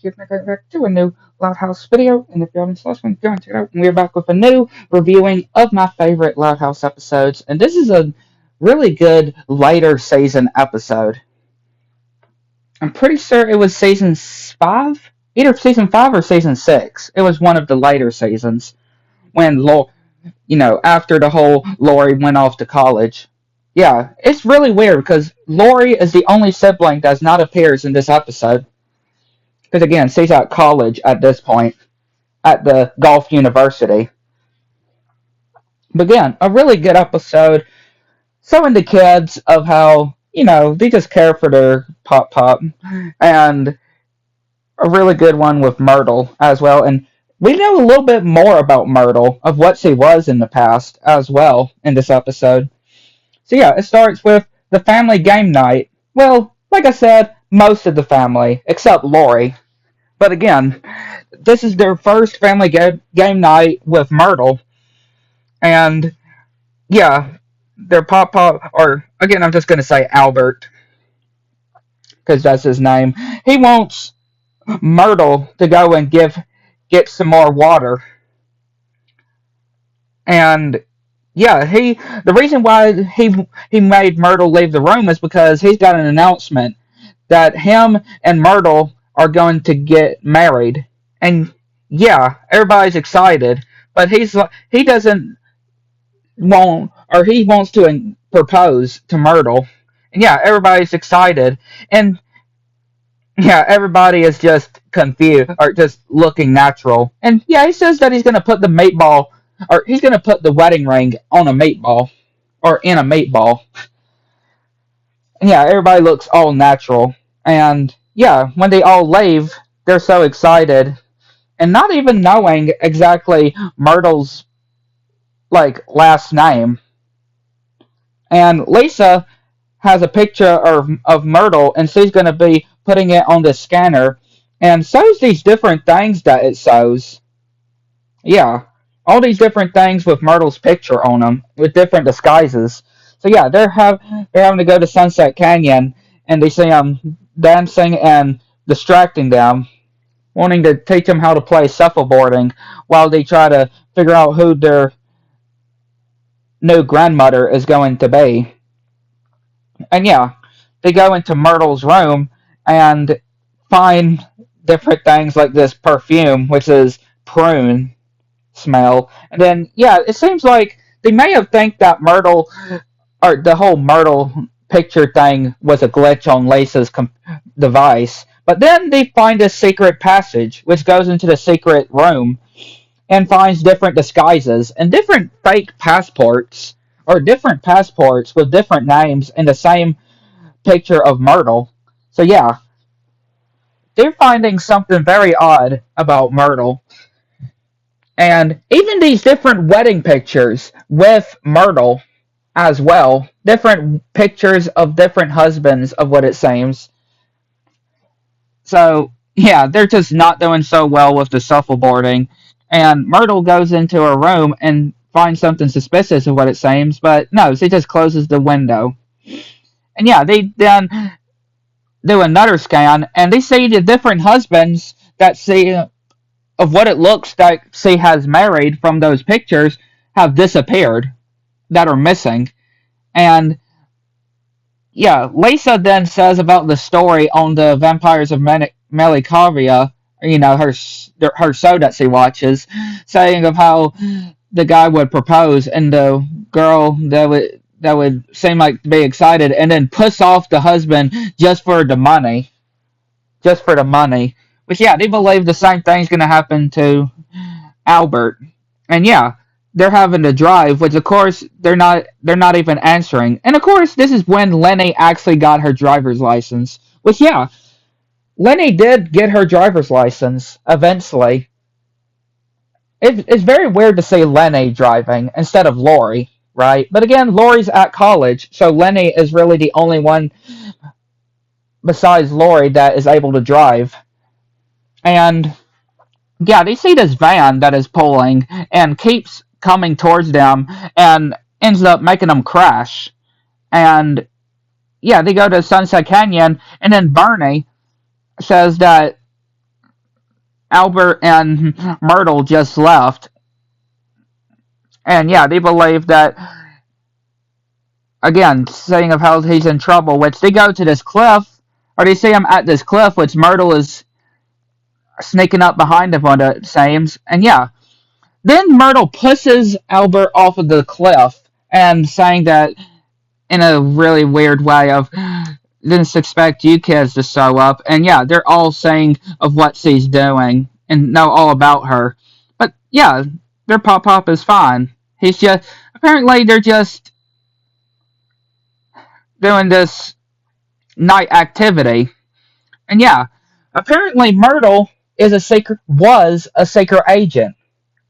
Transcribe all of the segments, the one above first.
here back to a new Loud House video. And if you haven't watched one, go and check it out. And we're back with a new reviewing of my favorite Loud House episodes. And this is a really good later season episode. I'm pretty sure it was season 5, either season 5 or season 6. It was one of the later seasons when after the whole Lori went off to college. Yeah, it's really weird because Lori is the only sibling that does not appears in this episode. Because again, she's at college at this point, at the golf university. But again, a really good episode showing the kids of how, they just care for their Pop Pop. And a really good one with Myrtle as well. And we know a little bit more about Myrtle, of what she was in the past as well in this episode. So yeah, it starts with the family game night. Well, like I said, most of the family, except Lori. But again, this is their first family game night with Myrtle. And yeah, their Pop, or again, I'm just going to say Albert, because that's his name. He wants Myrtle to go and get some more water. And yeah, the reason why he made Myrtle leave the room is because he's got an announcement that him and Myrtle are going to get married. And yeah, everybody's excited, but he doesn't want, or he wants to propose to Myrtle. And yeah, everybody's excited, and yeah, everybody is just confused or just looking natural. And yeah, he says that he's going to put the meatball, or he's going to put the wedding ring on a meatball, or in a meatball. And yeah, everybody looks all natural. And yeah, when they all leave, they're so excited, and not even knowing exactly Myrtle's last name. And Lisa has a picture of Myrtle, and she's going to be putting it on the scanner, and shows these different things that it shows. Yeah, all these different things with Myrtle's picture on them, with different disguises. So yeah, they're having to go to Sunset Canyon, and they see them dancing and distracting them, wanting to teach them how to play shuffleboarding, while they try to figure out who their new grandmother is going to be. And yeah, they go into Myrtle's room and find different things like this perfume, which is prune smell. And then, yeah, it seems like they may have think that Myrtle, or the whole Myrtle picture thing, was a glitch on Lisa's device. But then they find a secret passage, which goes into the secret room, and finds different disguises and different fake passports, or different passports with different names in the same picture of Myrtle. So yeah, they're finding something very odd about Myrtle. And even these different wedding pictures with Myrtle as well, different pictures of different husbands, of what it seems. So yeah, they're just not doing so well with the shuffleboarding. And Myrtle goes into her room and finds something suspicious, of what it seems, but no, she just closes the window. And yeah, they then do another scan, and they see the different husbands that see, of what it looks like she has married from those pictures, have disappeared, that are missing. And yeah, Lisa then says about the story on the Vampires of Melancholia, her show that she watches, saying of how the guy would propose, and the girl that would seem like to be excited, and then push off the husband just for the money. Just for the money. Which yeah, they believe the same thing's gonna happen to Albert. And yeah, they're having to drive, which of course they're not even answering. And of course this is when Lenny actually got her driver's license. Which yeah, Lenny did get her driver's license eventually. It's very weird to see Lenny driving instead of Lori, right? But again, Lori's at college, so Lenny is really the only one besides Lori that is able to drive. And yeah, they see this van that is pulling and keeps coming towards them, and ends up making them crash. And yeah, they go to Sunset Canyon, and then Bernie says that Albert and Myrtle just left, and yeah, they believe that again, saying of how he's in trouble, which they go to this cliff, or they see him at this cliff, which Myrtle is sneaking up behind him on it seems, and yeah, then Myrtle pushes Albert off of the cliff and saying that in a really weird way of didn't expect you kids to show up, and yeah, they're all saying of what she's doing and know all about her, but yeah, their pop is fine. He's just apparently they're just doing this night activity, and yeah, apparently Myrtle is a secret was a secret agent.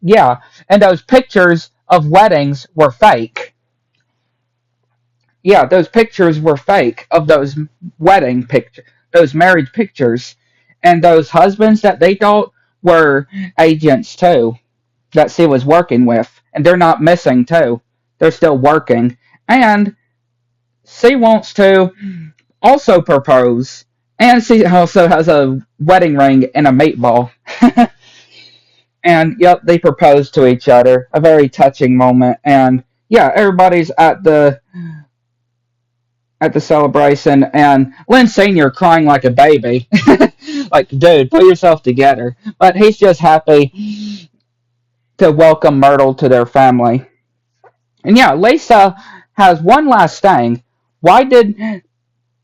Yeah, and those pictures of weddings were fake. Yeah, those pictures were fake of those wedding pictures, those marriage pictures, and those husbands that they thought were agents too, that she was working with, and they're not missing too. They're still working, and she wants to also propose, and she also has a wedding ring and a meatball. And yep, they propose to each other. A very touching moment, and yeah, everybody's at the celebration, and Lynn Senior crying like a baby, like dude, put yourself together. But he's just happy to welcome Myrtle to their family. And yeah, Lisa has one last thing. Why did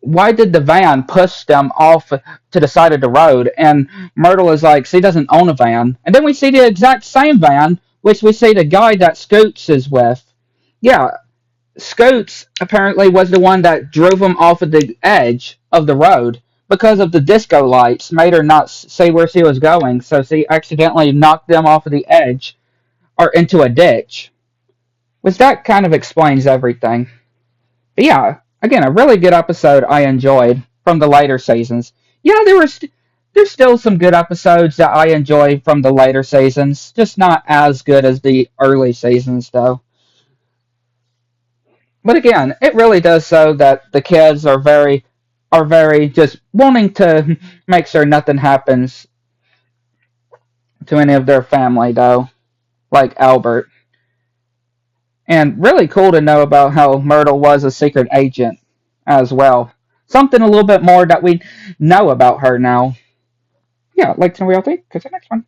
why did the van push them off to the side of the road? And Myrtle is like, she doesn't own a van. And then we see the exact same van, which we see the guy that Scoots is with. Yeah, Scoots apparently was the one that drove him off of the edge of the road because of the disco lights made her not see where she was going, so she accidentally knocked them off of the edge or into a ditch. Which that kind of explains everything. But yeah, again, a really good episode I enjoyed from the later seasons. Yeah, there's still some good episodes that I enjoy from the later seasons, just not as good as the early seasons though. But again, it really does show that the kids are very just wanting to make sure nothing happens to any of their family though, like Albert. And really cool to know about how Myrtle was a secret agent as well. Something a little bit more that we know about her now. Yeah, like to know what y'all think. Catch you next one.